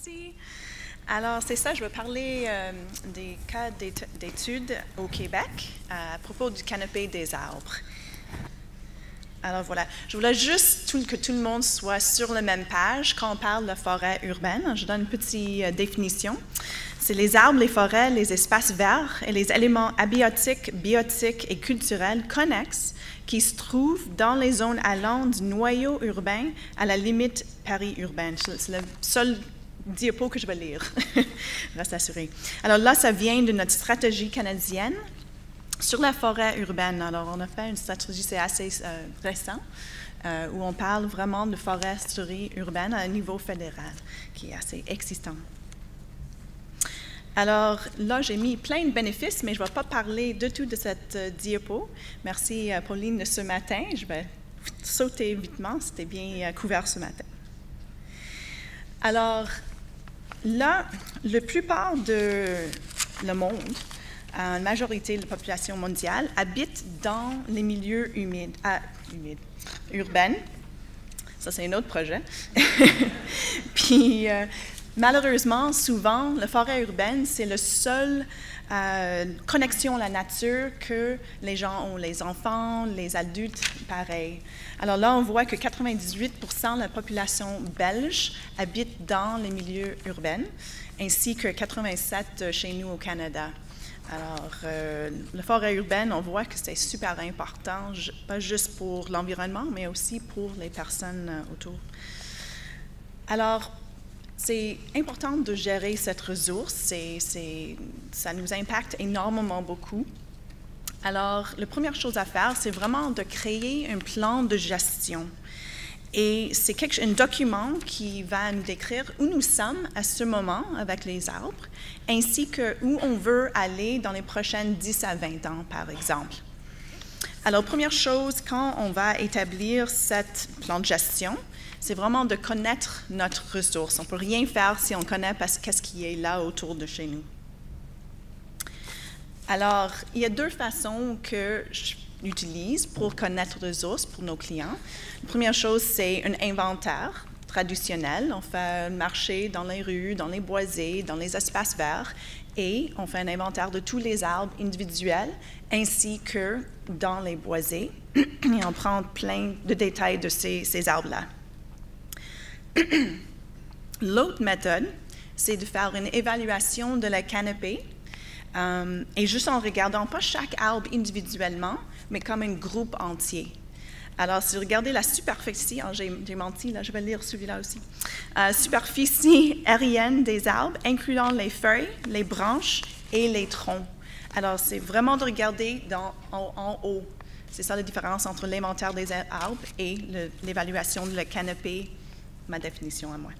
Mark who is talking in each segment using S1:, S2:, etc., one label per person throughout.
S1: Merci. Alors, c'est ça, je vais parler des cas d'études au Québec à propos du canopée des arbres. Alors voilà, je voulais juste que tout le monde soit sur la même page quand on parle de forêt urbaine. Je donne une petite définition. C'est les arbres, les forêts, les espaces verts et les éléments abiotiques, biotiques et culturels connexes qui se trouvent dans les zones allant du noyau urbain à la limite périurbaine. C'est le seul diapo que je vais lire. Reste assuré. Alors là, ça vient de notre stratégie canadienne sur la forêt urbaine. Alors, on a fait une stratégie, c'est assez récent, où on parle vraiment de foresterie urbaine à un niveau fédéral, qui est assez excitant. Alors, là, j'ai mis plein de bénéfices, mais je ne vais pas parler du tout de cette diapo. Merci, Pauline, de ce matin. Je vais sauter vitement, c'était bien couvert ce matin. Alors, là, la plupart de le monde, la majorité de la population mondiale habite dans les milieux urbains. Ça, c'est un autre projet. Puis, malheureusement, souvent, la forêt urbaine, c'est la seule connexion à la nature que les gens ont, les enfants, les adultes, pareil. Alors là, on voit que 98% de la population belge habite dans les milieux urbains, ainsi que 87% chez nous au Canada. Alors, la forêt urbaine, on voit que c'est super important, pas juste pour l'environnement, mais aussi pour les personnes autour. Alors, c'est important de gérer cette ressource, ça nous impacte énormément beaucoup. Alors, la première chose à faire, c'est vraiment de créer un plan de gestion. Et c'est un document qui va nous décrire où nous sommes à ce moment avec les arbres, ainsi que où on veut aller dans les prochaines 10 à 20 ans, par exemple. Alors, première chose, quand on va établir ce plan de gestion, c'est vraiment de connaître notre ressource. On ne peut rien faire si on ne connaît pas ce qui est là autour de chez nous. Alors, il y a deux façons que j'utilise pour connaître les ressources pour nos clients. La première chose, c'est un inventaire traditionnel. On fait un marché dans les rues, dans les boisés, dans les espaces verts, et on fait un inventaire de tous les arbres individuels ainsi que dans les boisés. Et on prend plein de détails de ces arbres-là. L'autre méthode, c'est de faire une évaluation de la canopée, et juste en regardant pas chaque arbre individuellement, mais comme un groupe entier. Alors, si vous regardez la superficie, j'ai menti, là, je vais lire celui-là aussi. Superficie aérienne des arbres, incluant les feuilles, les branches et les troncs. Alors, c'est vraiment de regarder en haut. C'est ça la différence entre l'inventaire des arbres et l'évaluation de la canopée, ma définition à moi.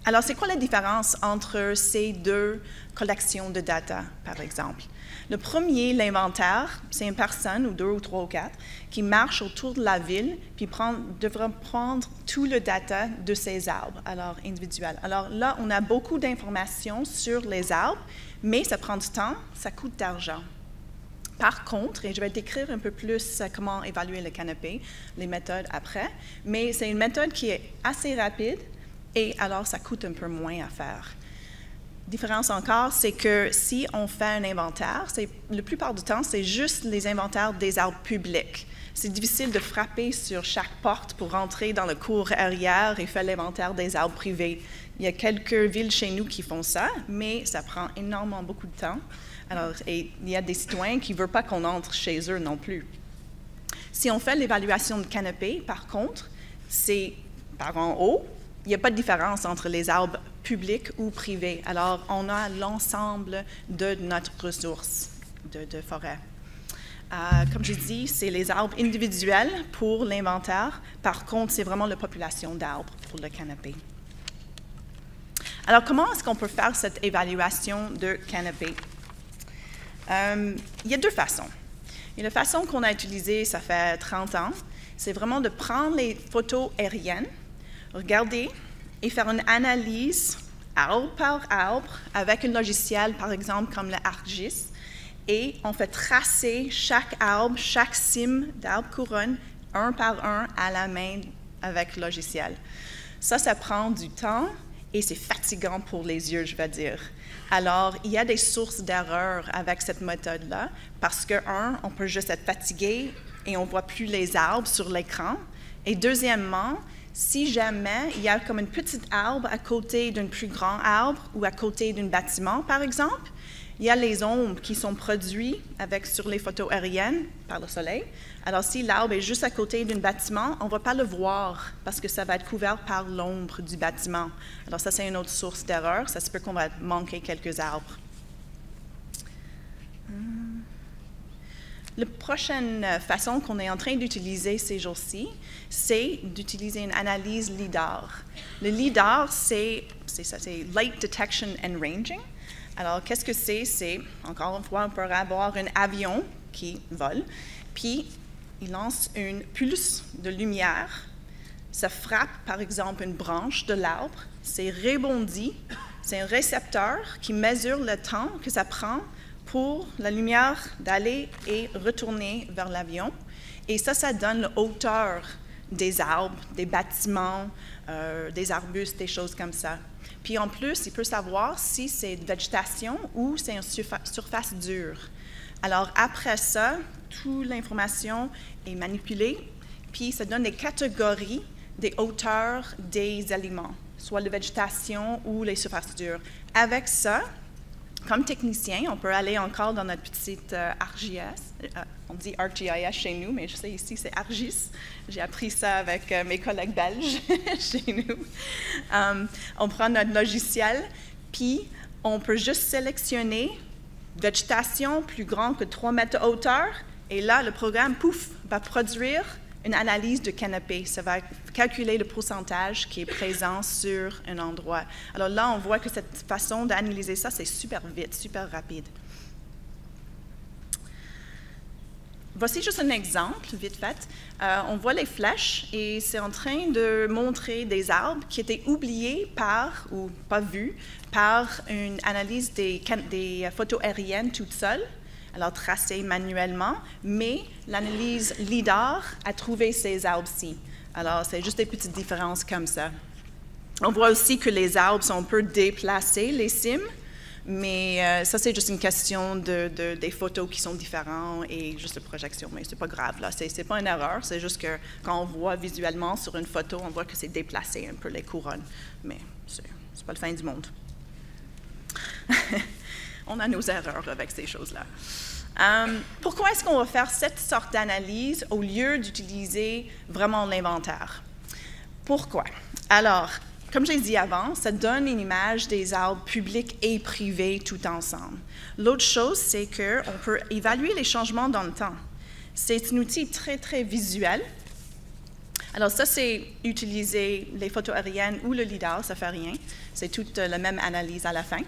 S1: Alors, c'est quoi la différence entre ces deux collections de data, par exemple? Le premier, l'inventaire, c'est une personne, ou deux, ou trois, ou quatre, qui marche autour de la ville, puis devra prendre tout le data de ces arbres, alors individuels. Alors là, on a beaucoup d'informations sur les arbres, mais ça prend du temps, ça coûte d'argent. Par contre, et je vais décrire un peu plus comment évaluer le canopée, les méthodes après, mais c'est une méthode qui est assez rapide, et alors ça coûte un peu moins à faire. Différence encore, c'est que si on fait un inventaire, la plupart du temps, c'est juste les inventaires des arbres publics. C'est difficile de frapper sur chaque porte pour rentrer dans le cour arrière et faire l'inventaire des arbres privés. Il y a quelques villes chez nous qui font ça, mais ça prend énormément beaucoup de temps. Alors, et il y a des citoyens qui ne veulent pas qu'on entre chez eux non plus. Si on fait l'évaluation de canopée, par contre, c'est par en haut. Il n'y a pas de différence entre les arbres publics ou privés. Alors, on a l'ensemble de notre ressource de forêt. Comme je dis, c'est les arbres individuels pour l'inventaire. Par contre, c'est vraiment la population d'arbres pour le canopée. Alors, comment est-ce qu'on peut faire cette évaluation de canopée? Il y a deux façons. Et la façon qu'on a utilisée, ça fait 30 ans, c'est vraiment de prendre les photos aériennes, regarder et faire une analyse arbre par arbre avec un logiciel, par exemple, comme le ArcGIS, et on fait tracer chaque arbre, chaque cime d'arbre couronne, un par un, à la main avec le logiciel. Ça prend du temps et c'est fatigant pour les yeux, je vais dire. Alors, il y a des sources d'erreurs avec cette méthode-là, parce que, un, on peut juste être fatigué et on ne voit plus les arbres sur l'écran. Et deuxièmement, si jamais il y a comme une petite arbre à côté d'un plus grand arbre ou à côté d'un bâtiment, par exemple, il y a les ombres qui sont produites sur les photos aériennes par le soleil. Alors, si l'arbre est juste à côté d'un bâtiment, on ne va pas le voir parce que ça va être couvert par l'ombre du bâtiment. Alors, ça, c'est une autre source d'erreur. Ça se peut qu'on va manquer quelques arbres. La prochaine façon qu'on est en train d'utiliser ces jours-ci, c'est d'utiliser une analyse LIDAR. Le LIDAR, c'est Light Detection and Ranging. Alors, qu'est-ce que c'est? C'est, encore une fois, on peut avoir un avion qui vole, puis il lance une pulse de lumière. Ça frappe, par exemple, une branche de l'arbre. C'est rebondi. C'est un récepteur qui mesure le temps que ça prend pour la lumière d'aller et retourner vers l'avion. Et ça donne la hauteur des arbres, des bâtiments, des arbustes, des choses comme ça. Puis en plus, il peut savoir si c'est de végétation ou c'est une surface dure. Alors après ça, toute l'information est manipulée, puis ça donne des catégories des hauteurs des aliments, soit la végétation ou les surfaces dures. Avec ça, comme technicien, on peut aller encore dans notre petite ArcGIS. On dit ArcGIS chez nous, mais je sais ici c'est ArcGIS. J'ai appris ça avec mes collègues belges chez nous. On prend notre logiciel, puis on peut juste sélectionner végétation plus grande que 3 mètres de hauteur, et là, le programme, pouf, va produire une analyse de canopée. Ça va calculer le pourcentage qui est présent sur un endroit. Alors là, on voit que cette façon d'analyser ça, c'est super vite, super rapide. Voici juste un exemple, vite fait. On voit les flèches et c'est en train de montrer des arbres qui étaient oubliés ou pas vus, par une analyse des photos aériennes toutes seules. Alors tracées manuellement, mais l'analyse LIDAR a trouvé ces arbres-ci. Alors, c'est juste des petites différences comme ça. On voit aussi que les arbres sont un peu déplacés, les cimes, mais ça, c'est juste une question des photos qui sont différentes et juste de projection, mais c'est pas grave, là. C'est pas une erreur, c'est juste que quand on voit visuellement sur une photo, on voit que c'est déplacé un peu les couronnes, mais c'est pas le fin du monde. On a nos erreurs avec ces choses-là. Pourquoi est-ce qu'on va faire cette sorte d'analyse au lieu d'utiliser vraiment l'inventaire? Pourquoi? Alors, comme j'ai dit avant, ça donne une image des arbres publics et privés tout ensemble. L'autre chose, c'est qu'on peut évaluer les changements dans le temps. C'est un outil très, très visuel. Alors ça, c'est utiliser les photos aériennes ou le LIDAR, ça ne fait rien. C'est toute la même analyse à la fin.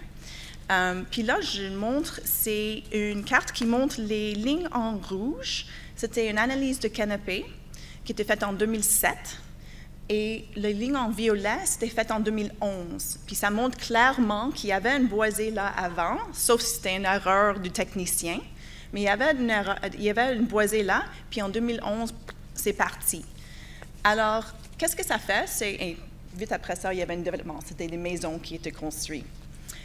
S1: Puis là, je montre, c'est une carte qui montre les lignes en rouge. C'était une analyse de canopée qui était faite en 2007. Et les lignes en violet, c'était fait en 2011. Puis ça montre clairement qu'il y avait une boisée là avant, sauf si c'était une erreur du technicien. Mais il y avait une boisée là, puis en 2011, c'est parti. Alors, qu'est-ce que ça fait? Et vite après ça, il y avait un développement. C'était des maisons qui étaient construites.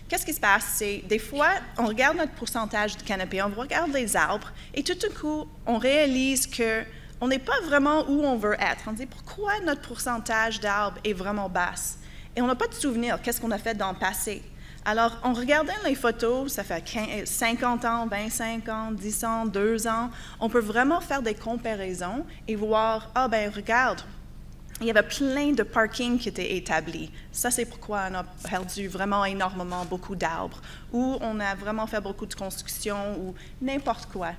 S1: Qu'est-ce qui se passe? C'est des fois, on regarde notre pourcentage de canopée, on regarde les arbres, et tout à coup, on réalise qu'on n'est pas vraiment où on veut être. On dit, pourquoi notre pourcentage d'arbres est vraiment basse? Et on n'a pas de souvenir, qu'est-ce qu'on a fait dans le passé? Alors, en regardant les photos, ça fait 50 ans, 25 ans, 10 ans, 2 ans, on peut vraiment faire des comparaisons et voir, ah ben regarde, il y avait plein de parkings qui étaient établis. Ça, c'est pourquoi on a perdu vraiment énormément beaucoup d'arbres, ou on a vraiment fait beaucoup de construction, ou n'importe quoi.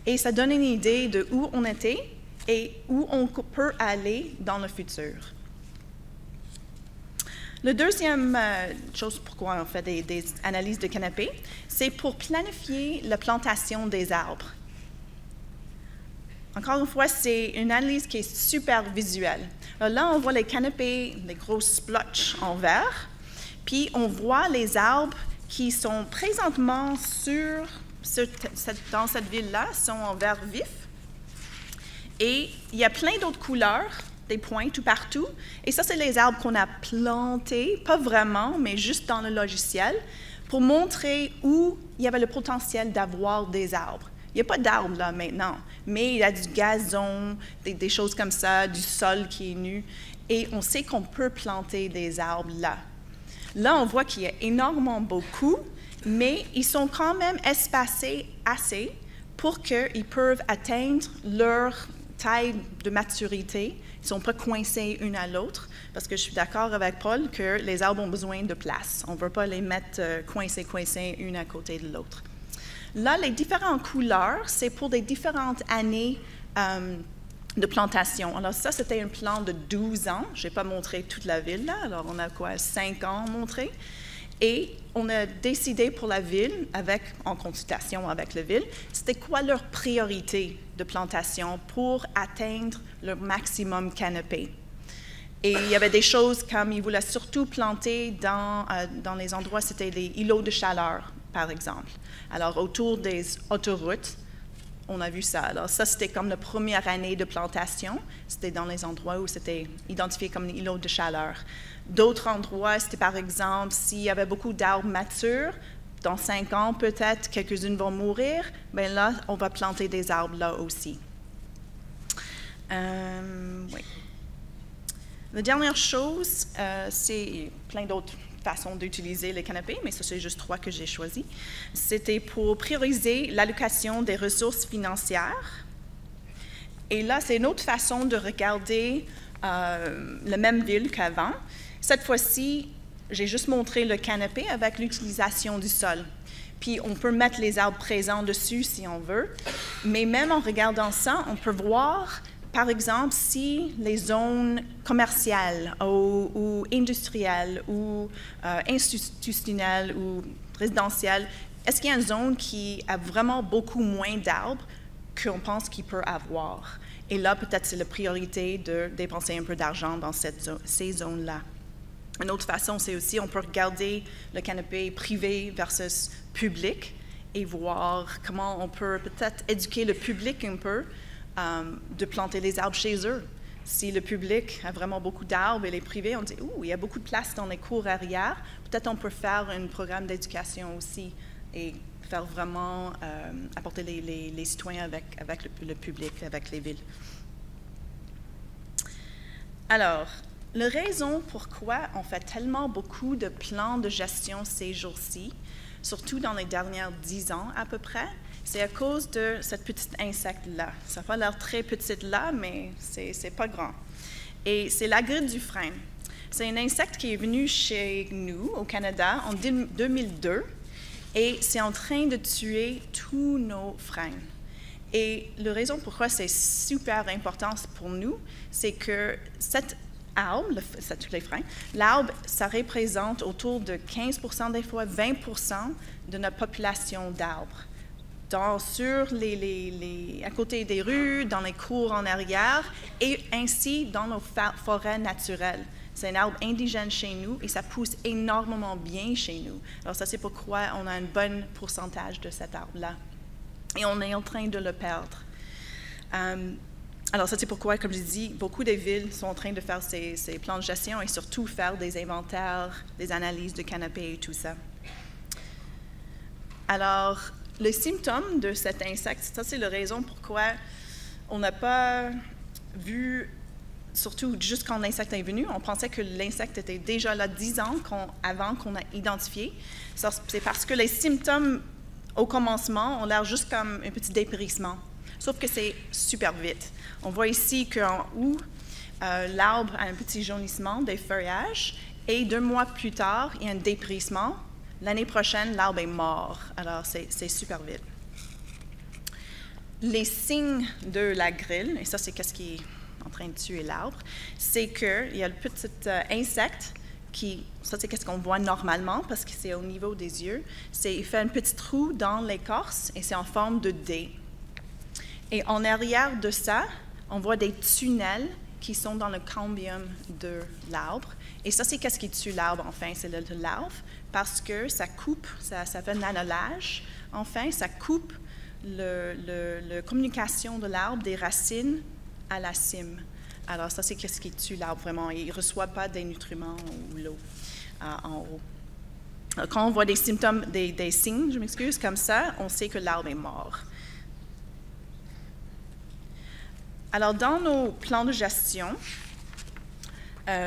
S1: Et ça donne une idée de où on était et où on peut aller dans le futur. La deuxième chose pourquoi on fait des analyses de canopée, c'est pour planifier la plantation des arbres. Encore une fois, c'est une analyse qui est super visuelle. Alors là, on voit les canopées, les grosses splotches en vert, puis on voit les arbres qui sont présentement dans cette ville-là, sont en vert vif. Et il y a plein d'autres couleurs des points tout partout. Et ça, c'est les arbres qu'on a plantés, pas vraiment, mais juste dans le logiciel, pour montrer où il y avait le potentiel d'avoir des arbres. Il n'y a pas d'arbres là maintenant, mais il y a du gazon, des choses comme ça, du sol qui est nu, et on sait qu'on peut planter des arbres là. Là, on voit qu'il y a énormément beaucoup, mais ils sont quand même espacés assez pour qu'ils peuvent atteindre leur taille de maturité. Ils ne sont pas coincés une à l'autre, parce que je suis d'accord avec Paul que les arbres ont besoin de place. On ne veut pas les mettre coincés une à côté de l'autre. Là, les différentes couleurs, c'est pour des différentes années de plantation. Alors ça, c'était un plan de 12 ans. Je n'ai pas montré toute la ville, là. Alors on a quoi, 5 ans montré. Et on a décidé pour la ville, en consultation avec la ville, c'était quoi leur priorité de plantation pour atteindre leur maximum canopée. Et il y avait des choses comme ils voulaient surtout planter dans les endroits, c'était des îlots de chaleur, par exemple. Alors autour des autoroutes, on a vu ça. Alors ça, c'était comme la première année de plantation. C'était dans les endroits où c'était identifié comme des îlots de chaleur. D'autres endroits, c'était par exemple, s'il y avait beaucoup d'arbres matures, dans 5 ans peut-être, quelques-unes vont mourir, bien là, on va planter des arbres là aussi. Oui. La dernière chose, c'est plein d'autres façons d'utiliser les canopées, mais ça, c'est juste 3 que j'ai choisis. C'était pour prioriser l'allocation des ressources financières. Et là, c'est une autre façon de regarder la même ville qu'avant. Cette fois-ci, j'ai juste montré le canopé avec l'utilisation du sol. Puis, on peut mettre les arbres présents dessus si on veut. Mais même en regardant ça, on peut voir, par exemple, si les zones commerciales ou industrielles ou institutionnelles ou résidentielles, est-ce qu'il y a une zone qui a vraiment beaucoup moins d'arbres qu'on pense qu'il peut avoir? Et là, peut-être c'est la priorité de dépenser un peu d'argent dans ces zones-là. Une autre façon, c'est aussi, on peut regarder le canopé privé versus public et voir comment on peut peut-être éduquer le public un peu de planter les arbres chez eux. Si le public a vraiment beaucoup d'arbres et les privés, on dit « Ouh, il y a beaucoup de place dans les cours arrière », peut-être on peut faire un programme d'éducation aussi et faire vraiment apporter les citoyens avec le public, avec les villes. Alors, la raison pourquoi on fait tellement beaucoup de plans de gestion ces jours-ci, surtout dans les dernières 10 ans à peu près, c'est à cause de cette petite insecte-là. Ça n'a pas l'air très petite là, mais c'est pas grand. Et c'est la grille du frêne. C'est un insecte qui est venu chez nous, au Canada, en 2002, et c'est en train de tuer tous nos frênes. Et la raison pourquoi c'est super important pour nous, c'est que cette arbre, tous les freins, l'arbre, ça représente autour de 15% des fois 20% de notre population d'arbres. À côté des rues, dans les cours en arrière, et ainsi dans nos forêts naturelles. C'est un arbre indigène chez nous et ça pousse énormément bien chez nous. Alors ça, c'est pourquoi on a un bon pourcentage de cet arbre-là. Et on est en train de le perdre. Alors ça, c'est pourquoi, comme je dis, beaucoup des villes sont en train de faire ces plans de gestion et surtout faire des inventaires, des analyses de canopée et tout ça. Alors, les symptômes de cet insecte, ça c'est la raison pourquoi on n'a pas vu, surtout juste quand l'insecte est venu, on pensait que l'insecte était déjà là 10 ans avant qu'on a identifié. C'est parce que les symptômes au commencement ont l'air juste comme un petit dépérissement, sauf que c'est super vite. On voit ici qu'en août, l'arbre a un petit jaunissement des feuillages et 2 mois plus tard, il y a un dépérissement. L'année prochaine, l'arbre est mort. Alors, c'est super vite. Les signes de la grille, et ça, c'est ce qui est en train de tuer l'arbre, c'est qu'il y a le petit insecte ça, c'est ce qu'on voit normalement parce que c'est au niveau des yeux. Il fait un petit trou dans l'écorce et c'est en forme de dé. Et en arrière de ça, on voit des tunnels qui sont dans le cambium de l'arbre. Et ça, c'est ce qui tue l'arbre, enfin, c'est le larve, parce que ça coupe, ça fait un nanolage, enfin, ça coupe la communication de l'arbre des racines à la cime. Alors ça, c'est ce qui tue l'arbre vraiment. Il ne reçoit pas des nutriments ou l'eau en haut. Alors, quand on voit des symptômes, des signes, je m'excuse, comme ça, on sait que l'arbre est mort. Alors, dans nos plans de gestion,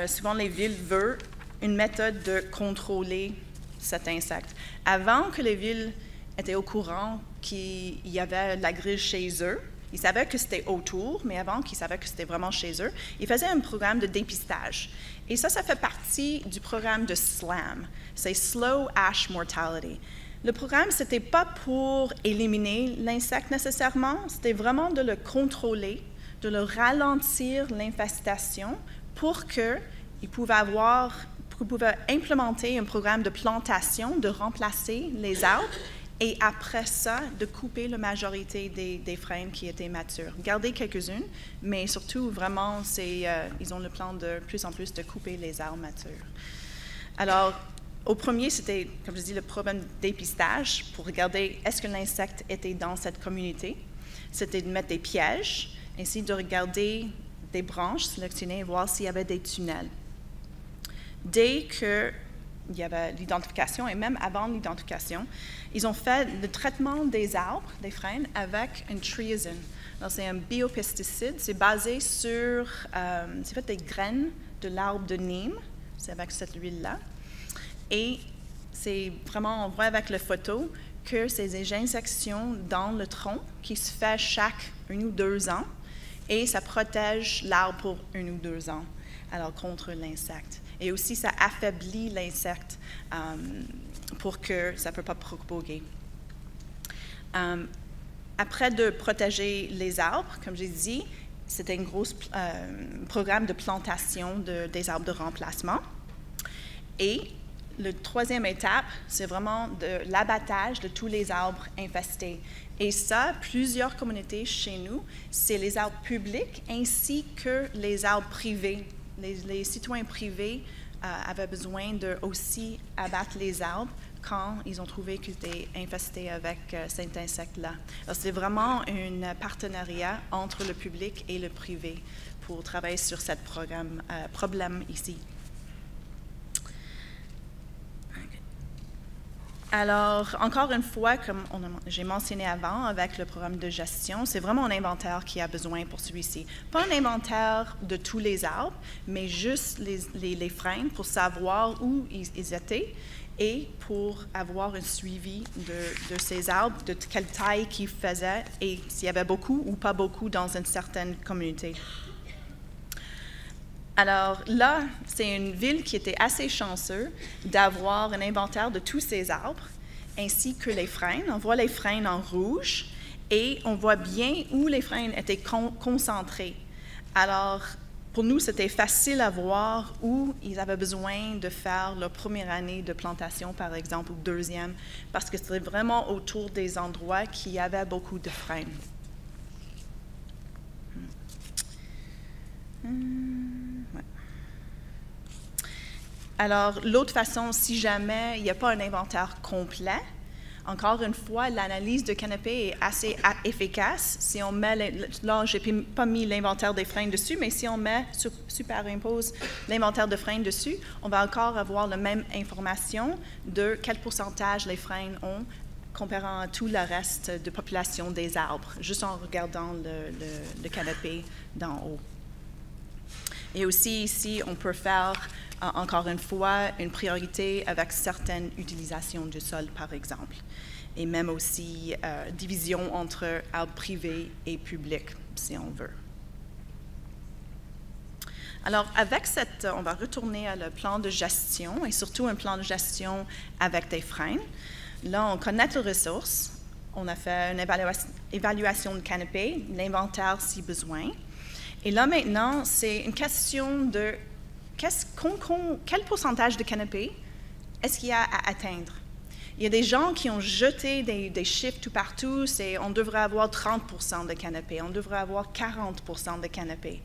S1: souvent les villes veulent une méthode de contrôler cet insecte. Avant que les villes étaient au courant qu'il y avait la grille chez eux, ils savaient que c'était autour, mais avant qu'ils savaient que c'était vraiment chez eux, ils faisaient un programme de dépistage. Et ça fait partie du programme de SLAM, c'est Slow Ash Mortality. Le programme, ce n'était pas pour éliminer l'insecte nécessairement, c'était vraiment de le contrôler, de le ralentir l'infestation pour qu'ils pouvaient implémenter un programme de plantation, de remplacer les arbres et après ça, de couper la majorité des frênes qui étaient matures. Garder quelques-unes, mais surtout, vraiment, ils ont le plan de plus en plus de couper les arbres matures. Alors, au premier, c'était, comme je dis, le problème de dépistage pour regarder est-ce que l'insecte était dans cette communauté. C'était de mettre des pièges, ainsi de regarder des branches sélectionnées et voir s'il y avait des tunnels. Dès qu'il y avait l'identification, et même avant l'identification, ils ont fait le traitement des arbres, des frênes, avec un triazine. Alors, c'est un biopesticide, c'est basé sur, c'est fait des graines de l'arbre de Nîmes, c'est avec cette huile-là. Et c'est vraiment, on voit avec la photo que c'est des injections dans le tronc qui se fait chaque 1 ou 2 ans, et ça protège l'arbre pour 1 ou 2 ans, alors contre l'insecte. Et aussi, ça affaiblit l'insecte pour que ça ne peut pas propager. Après de protéger les arbres, comme j'ai dit, c'était un gros programme de plantation des arbres de remplacement. Et la troisième étape, c'est vraiment de l'abattage de tous les arbres infestés. Et ça, plusieurs communautés chez nous, c'est les arbres publics ainsi que les arbres privés. Les citoyens privés avaient besoin de aussi abattre les arbres quand ils ont trouvé qu'ils étaient infestés avec cet insecte-là. Alors, c'est vraiment un partenariat entre le public et le privé pour travailler sur ce problème ici. Alors, encore une fois, comme j'ai mentionné avant, avec le programme de gestion, c'est vraiment un inventaire qui a besoin pour celui-ci. Pas un inventaire de tous les arbres, mais juste les frênes pour savoir où ils étaient et pour avoir un suivi de ces arbres, de quelle taille qu'ils faisaient et s'il y avait beaucoup ou pas beaucoup dans une certaine communauté. Alors là, c'est une ville qui était assez chanceuse d'avoir un inventaire de tous ces arbres, ainsi que les frênes. On voit les frênes en rouge et on voit bien où les frênes étaient concentrés. Alors, pour nous, c'était facile à voir où ils avaient besoin de faire leur première année de plantation, par exemple, ou deuxième, parce que c'était vraiment autour des endroits qui avaient beaucoup de frênes. Alors, l'autre façon, si jamais il n'y a pas un inventaire complet, encore une fois, l'analyse de canopée est assez efficace. Si on met, là, je n'ai pas mis l'inventaire des freins dessus, mais si on superimpose l'inventaire de freins dessus, on va encore avoir la même information de quel pourcentage les freins ont comparant à tout le reste de population des arbres, juste en regardant le canopée d'en haut. Et aussi, ici, on peut faire, encore une fois, une priorité avec certaines utilisations du sol, par exemple. Et même aussi, division entre arbres privés et publics, si on veut. Alors, avec on va retourner à le plan de gestion, et surtout un plan de gestion avec des frênes. Là, on connaît les ressources. On a fait une évaluation de canopée, l'inventaire si besoin. Et là, maintenant, c'est une question de quel pourcentage de canopée est-ce qu'il y a à atteindre? Il y a des gens qui ont jeté des chiffres tout partout, on devrait avoir 30% de canopée, on devrait avoir 40% de canopée.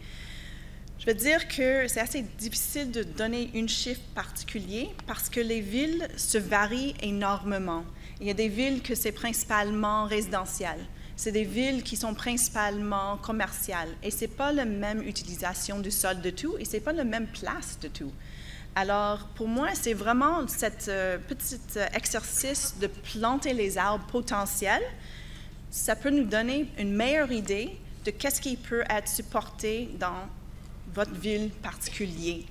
S1: Je veux dire que c'est assez difficile de donner un chiffre particulier parce que les villes se varient énormément. Il y a des villes que c'est principalement résidentiel. c'est des villes qui sont principalement commerciales et ce n'est pas la même utilisation du sol de tout et ce n'est pas la même place de tout. Alors, pour moi, c'est vraiment cet petit exercice de planter les arbres potentiels. Ça peut nous donner une meilleure idée de qu'est-ce qui peut être supporté dans votre ville particulière.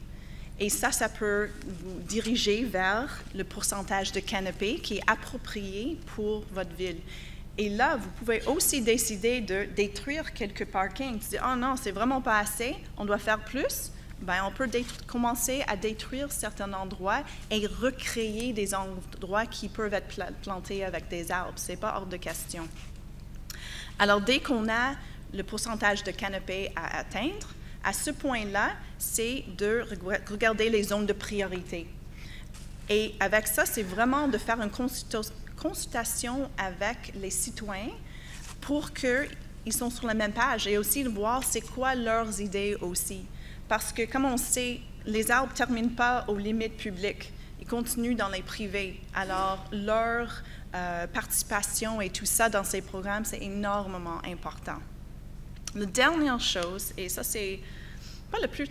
S1: Et ça peut vous diriger vers le pourcentage de canopée qui est approprié pour votre ville. Et là, vous pouvez aussi décider de détruire quelques parkings. Dire, oh non, c'est vraiment pas assez, on doit faire plus. Bien, on peut commencer à détruire certains endroits et recréer des endroits qui peuvent être plantés avec des arbres. Ce n'est pas hors de question. Alors, dès qu'on a le pourcentage de canopée à atteindre, à ce point-là, c'est de regarder les zones de priorité. Et avec ça, c'est vraiment de faire une consultation avec les citoyens pour qu'ils soient sur la même page et aussi de voir c'est quoi leurs idées aussi. Parce que, comme on sait, les arbres ne terminent pas aux limites publiques. Ils continuent dans les privés. Alors, leur participation et tout ça dans ces programmes, c'est énormément important. La dernière chose, et ça, c'est pas le plus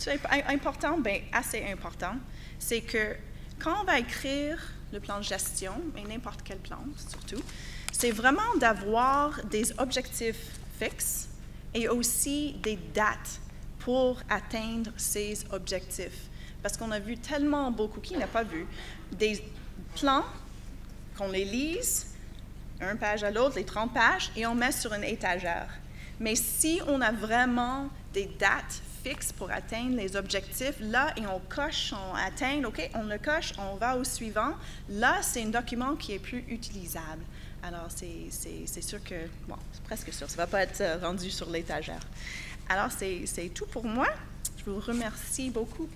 S1: important, mais assez important, c'est que quand on va écrire le plan de gestion, et n'importe quel plan surtout, c'est vraiment d'avoir des objectifs fixes et aussi des dates pour atteindre ces objectifs. Parce qu'on a vu tellement beaucoup, qui n'a pas vu, des plans qu'on les lise, une page à l'autre, les 30 pages, et on met sur une étagère. Mais si on a vraiment des dates fixes pour atteindre les objectifs, là, et on coche, on atteint, OK, on le coche, on va au suivant, là, c'est un document qui est plus utilisable. Alors, c'est sûr que, bon, c'est presque sûr, ça ne va pas être rendu sur l'étagère. Alors, c'est tout pour moi. Je vous remercie beaucoup.